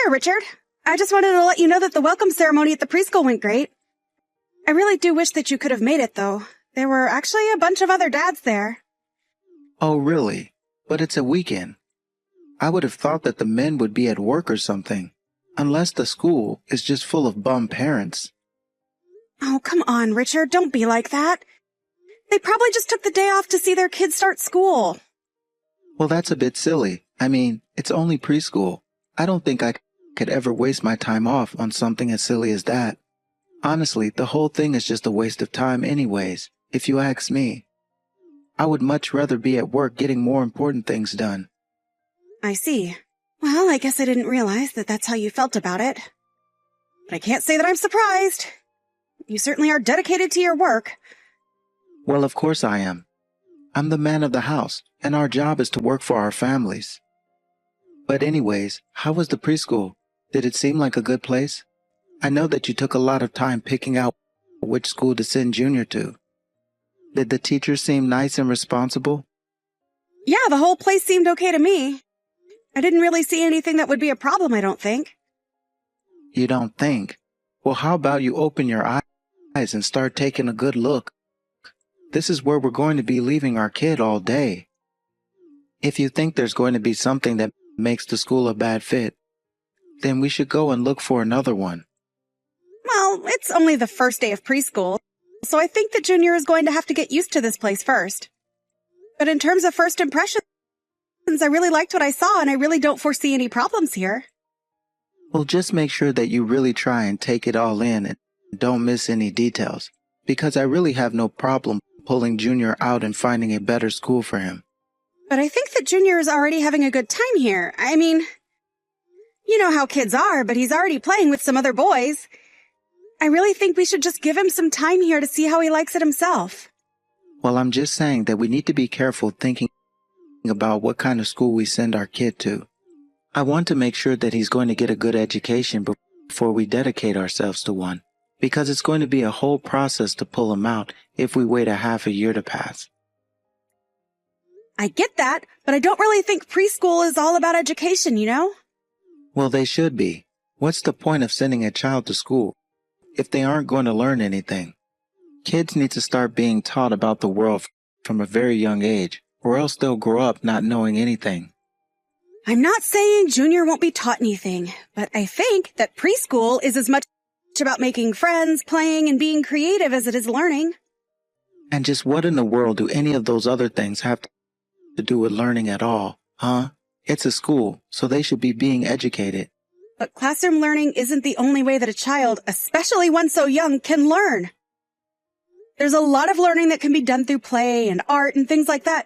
there, Richard. I just wanted to let you know that the welcome ceremony at the preschool went great. I really do wish that you could have made it, though. There were actually a bunch of other dads there. Oh, really? But it's a weekend. I would have thought that the men would be at work or something, unless the school is just full of bum parents. Oh, come on, Richard. Don't be like that. They probably just took the day off to see their kids start school. Well, that's a bit silly. I mean, it's only preschool. I don't think I could ever waste my time off on something as silly as that. Honestly, the whole thing is just a waste of time anyways, if you ask me. I would much rather be at work getting more important things done. I see. Well, I guess I didn't realize that that's how you felt about it. But I can't say that I'm surprised. You certainly are dedicated to your work. Well, of course I am. I'm the man of the house, and our job is to work for our families. But anyways, how was the preschool? Did it seem like a good place? I know that you took a lot of time picking out which school to send Junior to. Did the teachers seem nice and responsible? Yeah, the whole place seemed okay to me. I didn't really see anything that would be a problem, I don't think. You don't think? Well, how about you open your eyes and start taking a good look? This is where we're going to be leaving our kid all day. If you think there's going to be something that makes the school a bad fit, then we should go and look for another one. Well, it's only the first day of preschool, so I think that Junior is going to have to get used to this place first. But in terms of first impressions, I really liked what I saw, and I really don't foresee any problems here. Well, just make sure that you really try and take it all in and don't miss any details, because I really have no problem pulling Junior out and finding a better school for him. But I think that Junior is already having a good time here. I mean, you know how kids are, but he's already playing with some other boys. I really think we should just give him some time here to see how he likes it himself. Well, I'm just saying that we need to be careful thinking about what kind of school we send our kid to. I want to make sure that he's going to get a good education before we dedicate ourselves to one, because it's going to be a whole process to pull him out if we wait a half a year to pass. I get that, but I don't really think preschool is all about education, you know? Well, they should be. What's the point of sending a child to school if they aren't going to learn anything? Kids need to start being taught about the world from a very young age, or else they'll grow up not knowing anything. I'm not saying Junior won't be taught anything, but I think that preschool is as much about making friends, playing, and being creative as it is learning. And just what in the world do any of those other things have to do with learning at all, huh? It's a school, so they should be being educated. But classroom learning isn't the only way that a child, especially one so young, can learn. There's a lot of learning that can be done through play and art and things like that.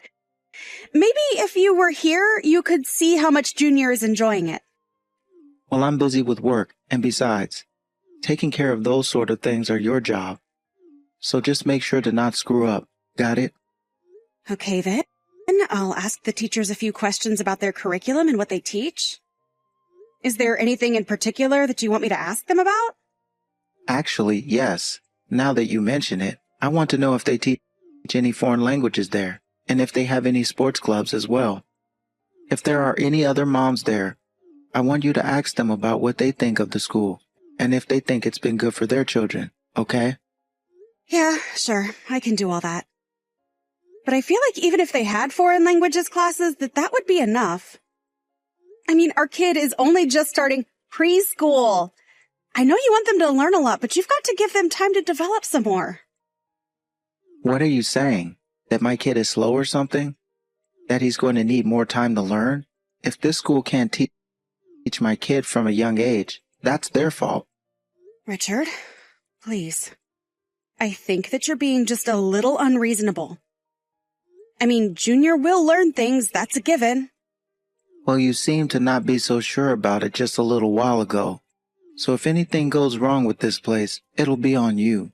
Maybe if you were here, you could see how much Junior is enjoying it. Well, I'm busy with work, and besides, taking care of those sort of things are your job. So just make sure to not screw up. Got it? Okay, then. I'll ask the teachers a few questions about their curriculum and what they teach. Is there anything in particular that you want me to ask them about? Actually, yes. Now that you mention it, I want to know if they teach any foreign languages there, and if they have any sports clubs as well. If there are any other moms there, I want you to ask them about what they think of the school, and if they think it's been good for their children, okay? Yeah, sure, I can do all that. But I feel like even if they had foreign languages classes, that would be enough. I mean, our kid is only just starting preschool. I know you want them to learn a lot, but you've got to give them time to develop some more. What are you saying? That my kid is slow or something? That he's going to need more time to learn? If this school can't teach my kid from a young age, that's their fault. Richard, please. I think that you're being just a little unreasonable. I mean, Junior will learn things, that's a given. Well, you seemed to not be so sure about it just a little while ago. So if anything goes wrong with this place, it'll be on you.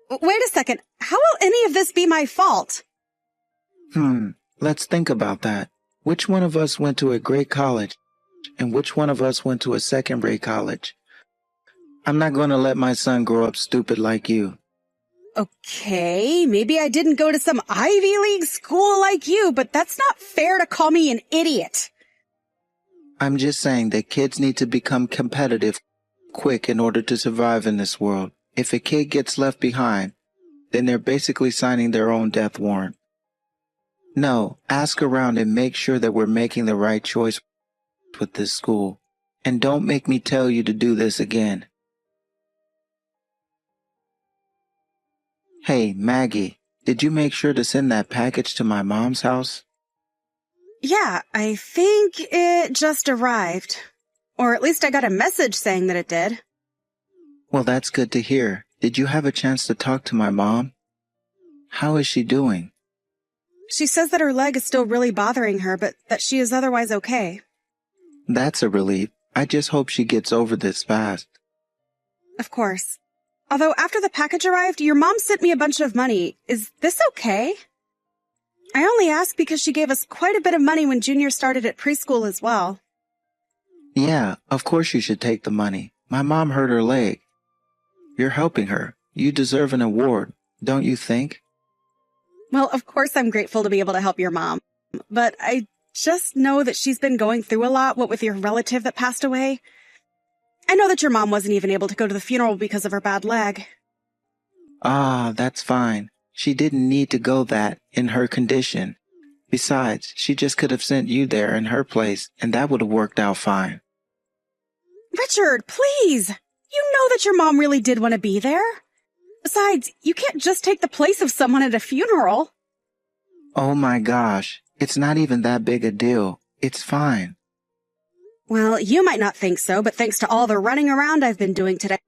Wait a second. How will any of this be my fault? Let's think about that. Which one of us went to a great college, and which one of us went to a second-rate college? I'm not going to let my son grow up stupid like you. Okay, maybe I didn't go to some Ivy League school like you, but that's not fair to call me an idiot. I'm just saying that kids need to become competitive quick in order to survive in this world. If a kid gets left behind, then they're basically signing their own death warrant. No, ask around and make sure that we're making the right choice with this school. And don't make me tell you to do this again. Hey, Maggie, did you make sure to send that package to my mom's house? Yeah, I think it just arrived. Or at least I got a message saying that it did. Well, that's good to hear. Did you have a chance to talk to my mom? How is she doing? She says that her leg is still really bothering her, but that she is otherwise okay. That's a relief. I just hope she gets over this fast. Of course. Although after the package arrived, your mom sent me a bunch of money. Is this okay? I only ask because she gave us quite a bit of money when Junior started at preschool as well. Yeah, of course you should take the money. My mom hurt her leg. You're helping her. You deserve an award, don't you think? Well, of course I'm grateful to be able to help your mom. But I just know that she's been going through a lot, what with your relative that passed away. I know that your mom wasn't even able to go to the funeral because of her bad leg. Ah, that's fine. She didn't need to go that in her condition. Besides, she just could have sent you there in her place, and that would have worked out fine. Richard, please! You know that your mom really did want to be there. Besides, you can't just take the place of someone at a funeral. Oh my gosh, it's not even that big a deal. It's fine. Well, you might not think so, but thanks to all the running around I've been doing today,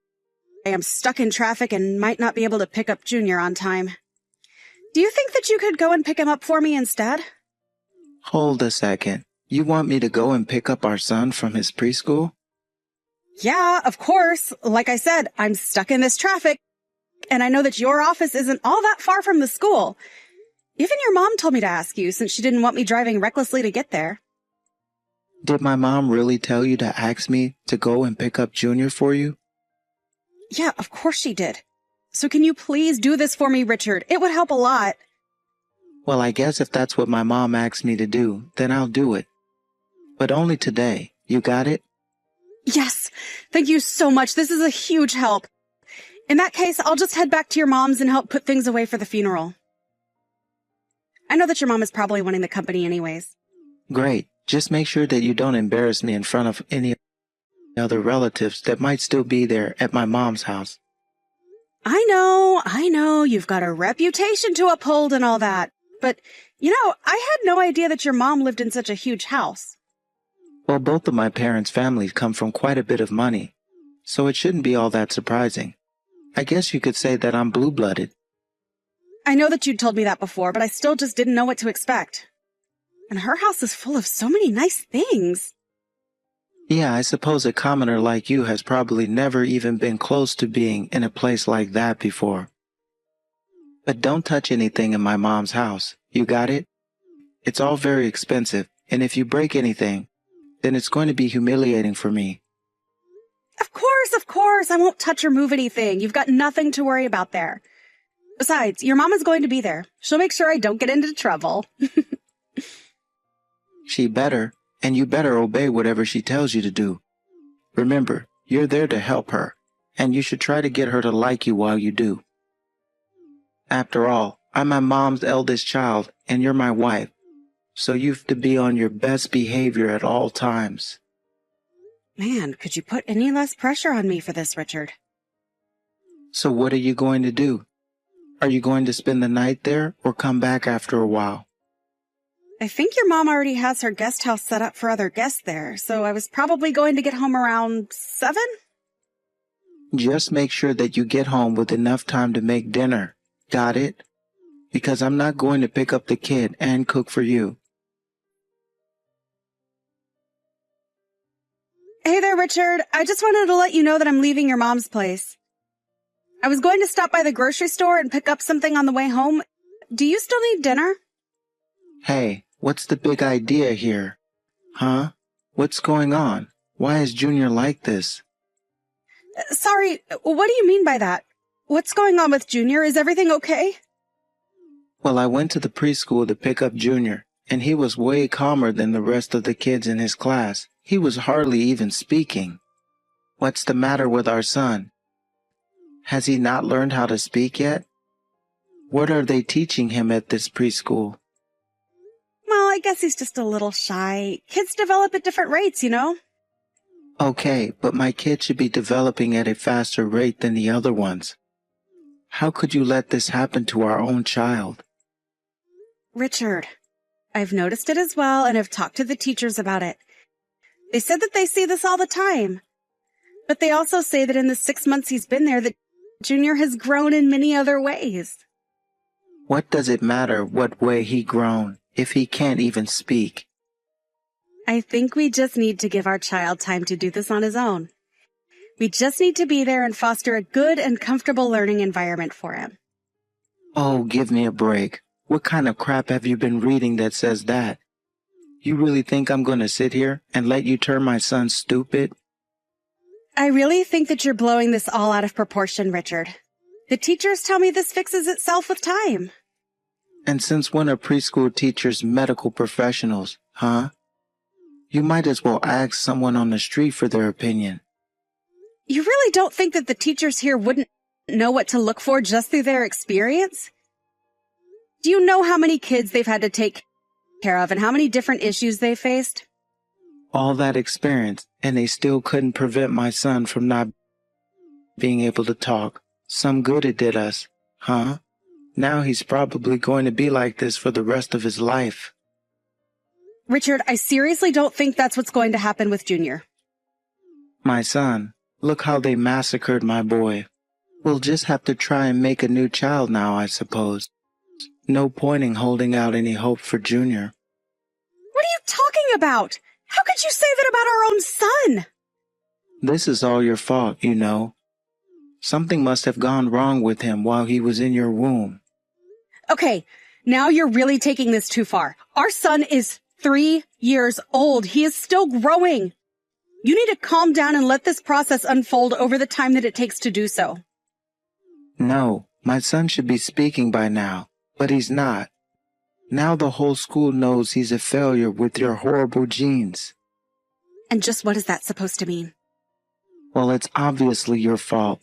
I am stuck in traffic and might not be able to pick up Junior on time. Do you think that you could go and pick him up for me instead? Hold a second. You want me to go and pick up our son from his preschool? Yeah, of course. Like I said, I'm stuck in this traffic, and I know that your office isn't all that far from the school. Even your mom told me to ask you since she didn't want me driving recklessly to get there. Did my mom really tell you to ask me to go and pick up Junior for you? Yeah, of course she did. So can you please do this for me, Richard? It would help a lot. Well, I guess if that's what my mom asked me to do, then I'll do it. But only today. You got it? Yes. Thank you so much. This is a huge help. In that case, I'll just head back to your mom's and help put things away for the funeral. I know that your mom is probably wanting the company anyways. Great. Just make sure that you don't embarrass me in front of any other relatives that might still be there at my mom's house. I know, you've got a reputation to uphold and all that. But, I had no idea that your mom lived in such a huge house. Well, both of my parents' families come from quite a bit of money, so it shouldn't be all that surprising. I guess you could say that I'm blue-blooded. I know that you'd told me that before, but I still just didn't know what to expect. And her house is full of so many nice things. Yeah, I suppose a commoner like you has probably never even been close to being in a place like that before. But don't touch anything in my mom's house. You got it? It's all very expensive, and if you break anything, then it's going to be humiliating for me. Of course, I won't touch or move anything. You've got nothing to worry about there. Besides, your mom is going to be there. She'll make sure I don't get into trouble. She better, and you better obey whatever she tells you to do. Remember, you're there to help her, and you should try to get her to like you while you do. After all, I'm my mom's eldest child, and you're my wife, so you've to be on your best behavior at all times. Man, could you put any less pressure on me for this, Richard? So what are you going to do? Are you going to spend the night there or come back after a while? I think your mom already has her guest house set up for other guests there, so I was probably going to get home around 7? Just make sure that you get home with enough time to make dinner. Got it? Because I'm not going to pick up the kid and cook for you. Hey there, Richard. I just wanted to let you know that I'm leaving your mom's place. I was going to stop by the grocery store and pick up something on the way home. Do you still need dinner? Hey, what's the big idea here? Huh? What's going on? Why is Junior like this? Sorry, what do you mean by that? What's going on with Junior? Is everything okay? Well, I went to the preschool to pick up Junior, and he was way calmer than the rest of the kids in his class. He was hardly even speaking. What's the matter with our son? Has he not learned how to speak yet? What are they teaching him at this preschool? Well, I guess he's just a little shy. Kids develop at different rates, you know? Okay, but my kid should be developing at a faster rate than the other ones. How could you let this happen to our own child? Richard, I've noticed it as well, and have talked to the teachers about it. They said that they see this all the time. But they also say that in the 6 months he's been there, that Junior has grown in many other ways. What does it matter what way he grown if he can't even speak? I think we just need to give our child time to do this on his own. We just need to be there and foster a good and comfortable learning environment for him. Oh, give me a break. What kind of crap have you been reading that says that? You really think I'm going to sit here and let you turn my son stupid? I really think that you're blowing this all out of proportion, Richard. The teachers tell me this fixes itself with time. And since when are preschool teachers medical professionals, huh? You might as well ask someone on the street for their opinion. You really don't think that the teachers here wouldn't know what to look for just through their experience? Do you know how many kids they've had to take care of and how many different issues they faced? All that experience, and they still couldn't prevent my son from not being able to talk. Some good it did us, huh? Now he's probably going to be like this for the rest of his life. Richard, I seriously don't think that's what's going to happen with Junior. My son, look how they massacred my boy. We'll just have to try and make a new child now, I suppose. No point in holding out any hope for Junior. What are you talking about? How could you say that about our own son? This is all your fault, you know. Something must have gone wrong with him while he was in your womb. Okay, now you're really taking this too far. Our son is 3 years old. He is still growing. You need to calm down and let this process unfold over the time that it takes to do so. No, my son should be speaking by now, but he's not. Now the whole school knows he's a failure with your horrible genes. And just what is that supposed to mean? Well, it's obviously your fault.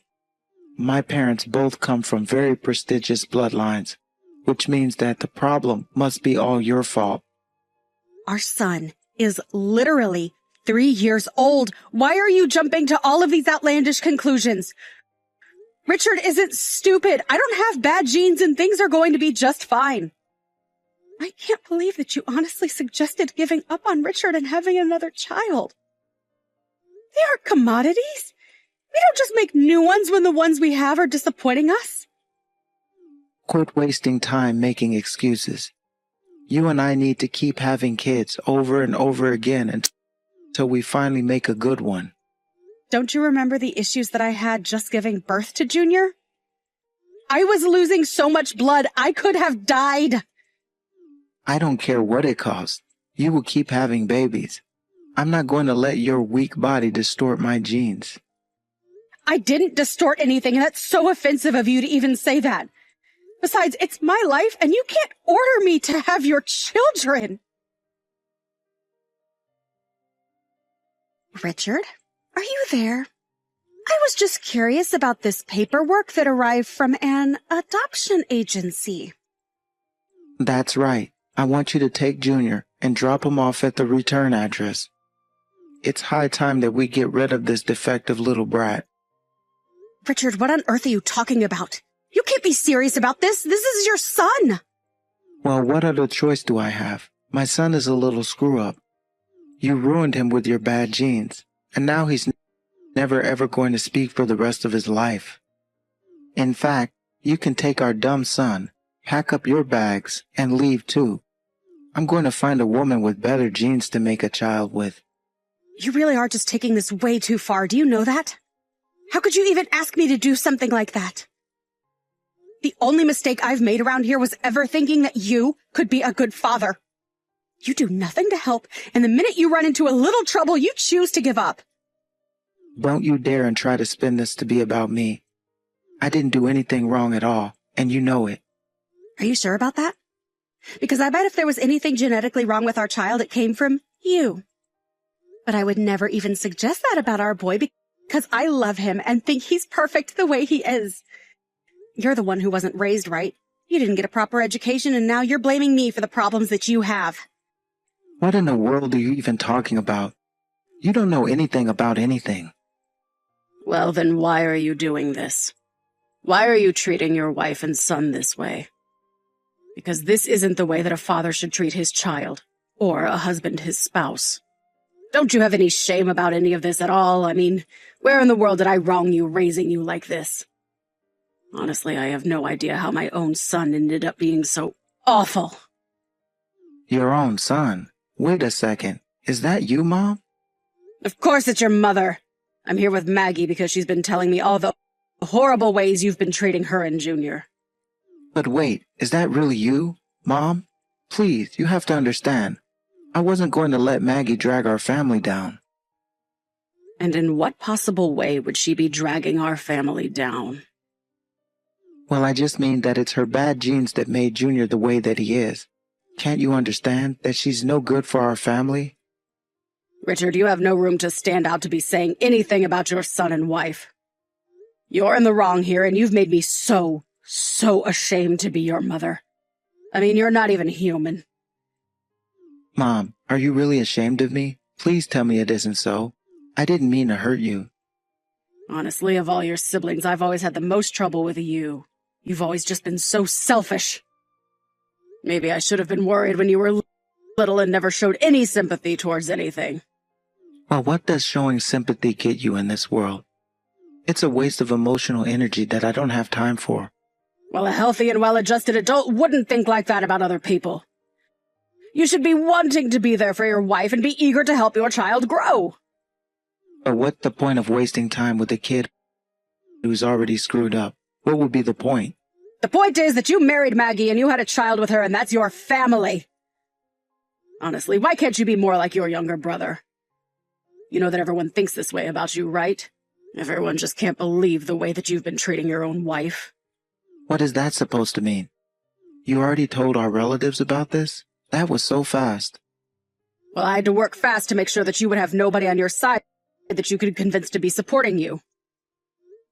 My parents both come from very prestigious bloodlines, which means that the problem must be all your fault. Our son is literally 3 years old. Why are you jumping to all of these outlandish conclusions? Richard isn't stupid. I don't have bad genes and things are going to be just fine. I can't believe that you honestly suggested giving up on Richard and having another child. They aren't commodities. We don't just make new ones when the ones we have are disappointing us. Quit wasting time making excuses. You and I need to keep having kids over and over again until we finally make a good one. Don't you remember the issues that I had just giving birth to Junior? I was losing so much blood, I could have died. I don't care what it costs. You will keep having babies. I'm not going to let your weak body distort my genes. I didn't distort anything, and that's so offensive of you to even say that. Besides, it's my life, and you can't order me to have your children. Richard, are you there? I was just curious about this paperwork that arrived from an adoption agency. That's right. I want you to take Junior and drop him off at the return address. It's high time that we get rid of this defective little brat. Richard, what on earth are you talking about? You can't be serious about this. This is your son. Well, what other choice do I have? My son is a little screw-up. You ruined him with your bad genes, and now he's never ever going to speak for the rest of his life. In fact, you can take our dumb son, pack up your bags, and leave too. I'm going to find a woman with better genes to make a child with. You really are just taking this way too far. Do you know that? How could you even ask me to do something like that? The only mistake I've made around here was ever thinking that you could be a good father. You do nothing to help, and the minute you run into a little trouble, you choose to give up. Don't you dare and try to spin this to be about me. I didn't do anything wrong at all, and you know it. Are you sure about that? Because I bet if there was anything genetically wrong with our child, it came from you. But I would never even suggest that about our boy because I love him and think he's perfect the way he is. You're the one who wasn't raised right. You didn't get a proper education, and now you're blaming me for the problems that you have. What in the world are you even talking about? You don't know anything about anything. Well, then why are you doing this? Why are you treating your wife and son this way? Because this isn't the way that a father should treat his child, or a husband his spouse. Don't you have any shame about any of this at all? I mean, where in the world did I wrong you raising you like this? Honestly, I have no idea how my own son ended up being so awful. Your own son? Wait a second. Is that you, Mom? Of course it's your mother. I'm here with Maggie because she's been telling me all the horrible ways you've been treating her and Junior. But wait, is that really you, Mom? Please, you have to understand. I wasn't going to let Maggie drag our family down. And in what possible way would she be dragging our family down? Well, I just mean that it's her bad genes that made Junior the way that he is. Can't you understand that she's no good for our family? Richard, you have no room to stand out to be saying anything about your son and wife. You're in the wrong here, and you've made me so ashamed to be your mother. I mean, you're not even human. Mom, are you really ashamed of me? Please tell me it isn't so. I didn't mean to hurt you. Honestly, of all your siblings, I've always had the most trouble with you. You've always just been so selfish. Maybe I should have been worried when you were little and never showed any sympathy towards anything. Well, what does showing sympathy get you in this world? It's a waste of emotional energy that I don't have time for. Well, a healthy and well-adjusted adult wouldn't think like that about other people. You should be wanting to be there for your wife and be eager to help your child grow. But what's the point of wasting time with a kid who's already screwed up? What would be the point? The point is that you married Maggie and you had a child with her, and that's your family. Honestly, why can't you be more like your younger brother? You know that everyone thinks this way about you, right? Everyone just can't believe the way that you've been treating your own wife. What is that supposed to mean? You already told our relatives about this? That was so fast. Well, I had to work fast to make sure that you would have nobody on your side that you could convince to be supporting you.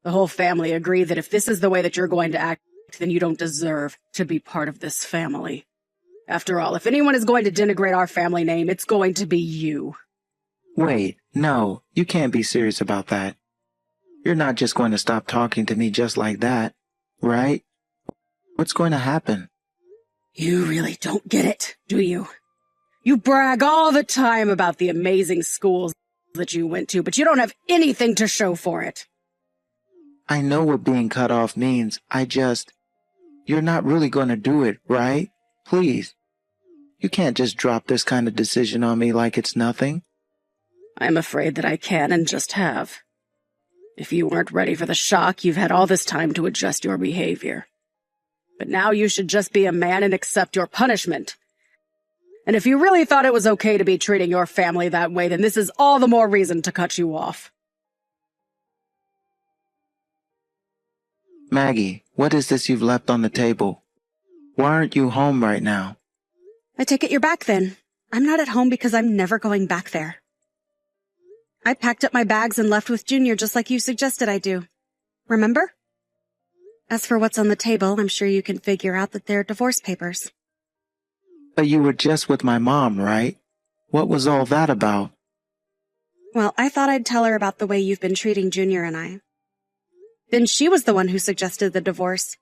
The whole family agreed that if this is the way that you're going to act, then you don't deserve to be part of this family. After all, if anyone is going to denigrate our family name, it's going to be you. Wait, no, you can't be serious about that. You're not just going to stop talking to me just like that, right? What's going to happen? You really don't get it, do you? You brag all the time about the amazing schools that you went to, but you don't have anything to show for it. I know what being cut off means. You're not really going to do it, right? Please. You can't just drop this kind of decision on me like it's nothing. I'm afraid that I can and just have. If you weren't ready for the shock, you've had all this time to adjust your behavior. But now you should just be a man and accept your punishment. And if you really thought it was okay to be treating your family that way, then this is all the more reason to cut you off. Maggie, what is this you've left on the table? Why aren't you home right now? I take it you're back then. I'm not at home because I'm never going back there. I packed up my bags and left with Junior just like you suggested I do. Remember? As for what's on the table, I'm sure you can figure out that they're divorce papers. But you were just with my mom, right? What was all that about? Well, I thought I'd tell her about the way you've been treating Junior and I. Then she was the one who suggested the divorce.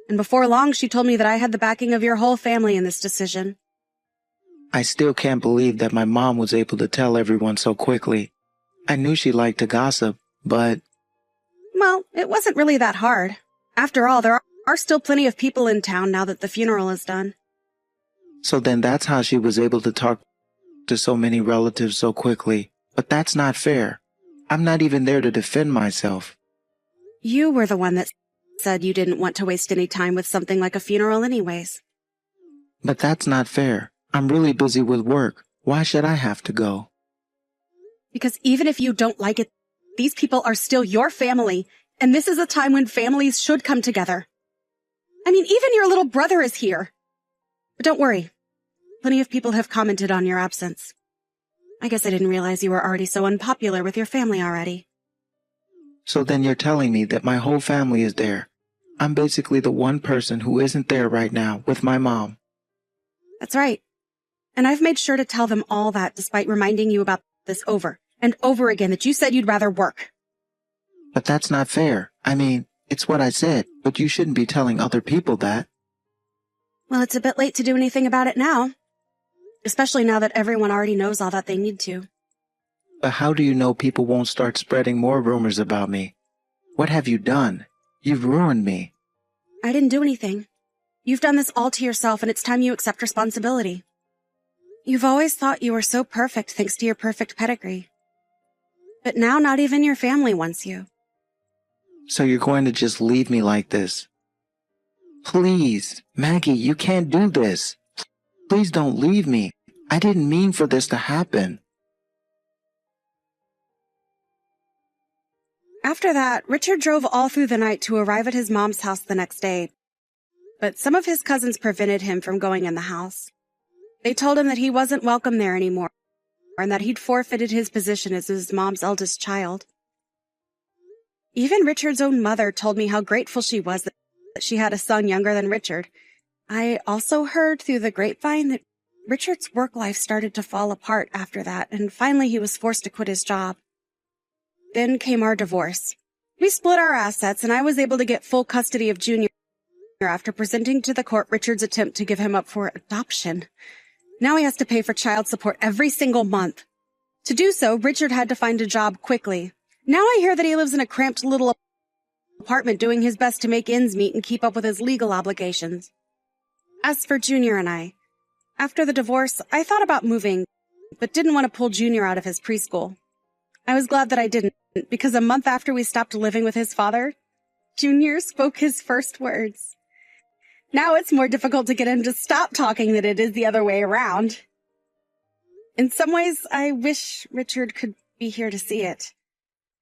And before long, she told me that I had the backing of your whole family in this decision. I still can't believe that my mom was able to tell everyone so quickly. I knew she liked to gossip, but... Well, it wasn't really that hard. After all, there are still plenty of people in town now that the funeral is done. So then that's how she was able to talk to so many relatives so quickly. But that's not fair. I'm not even there to defend myself. You were the one that said you didn't want to waste any time with something like a funeral anyways. But that's not fair. I'm really busy with work. Why should I have to go? Because even if you don't like it, these people are still your family, and this is a time when families should come together. I mean, even your little brother is here. But don't worry. Plenty of people have commented on your absence. I guess I didn't realize you were already so unpopular with your family already. So then you're telling me that my whole family is there. I'm basically the one person who isn't there right now with my mom. That's right. And I've made sure to tell them all that despite reminding you about this over and over again that you said you'd rather work. But that's not fair. I mean, it's what I said, but you shouldn't be telling other people that. Well, it's a bit late to do anything about it now. Especially now that everyone already knows all that they need to. But how do you know people won't start spreading more rumors about me? What have you done? You've ruined me. I didn't do anything. You've done this all to yourself, and it's time you accept responsibility. You've always thought you were so perfect thanks to your perfect pedigree. But now not even your family wants you. So you're going to just leave me like this? Please, Maggie, you can't do this. Please don't leave me. I didn't mean for this to happen. After that, Richard drove all through the night to arrive at his mom's house the next day. But some of his cousins prevented him from going in the house. They told him that he wasn't welcome there anymore, and that he'd forfeited his position as his mom's eldest child. Even Richard's own mother told me how grateful she was that she had a son younger than Richard. I also heard through the grapevine that Richard's work life started to fall apart after that, and finally he was forced to quit his job. Then came our divorce. We split our assets, and I was able to get full custody of Junior after presenting to the court Richard's attempt to give him up for adoption. Now he has to pay for child support every single month. To do so, Richard had to find a job quickly. Now I hear that he lives in a cramped little apartment doing his best to make ends meet and keep up with his legal obligations. As for Junior and I, after the divorce, I thought about moving, but didn't want to pull Junior out of his preschool. I was glad that I didn't, because a month after we stopped living with his father, Junior spoke his first words. Now it's more difficult to get him to stop talking than it is the other way around. In some ways, I wish Richard could be here to see it.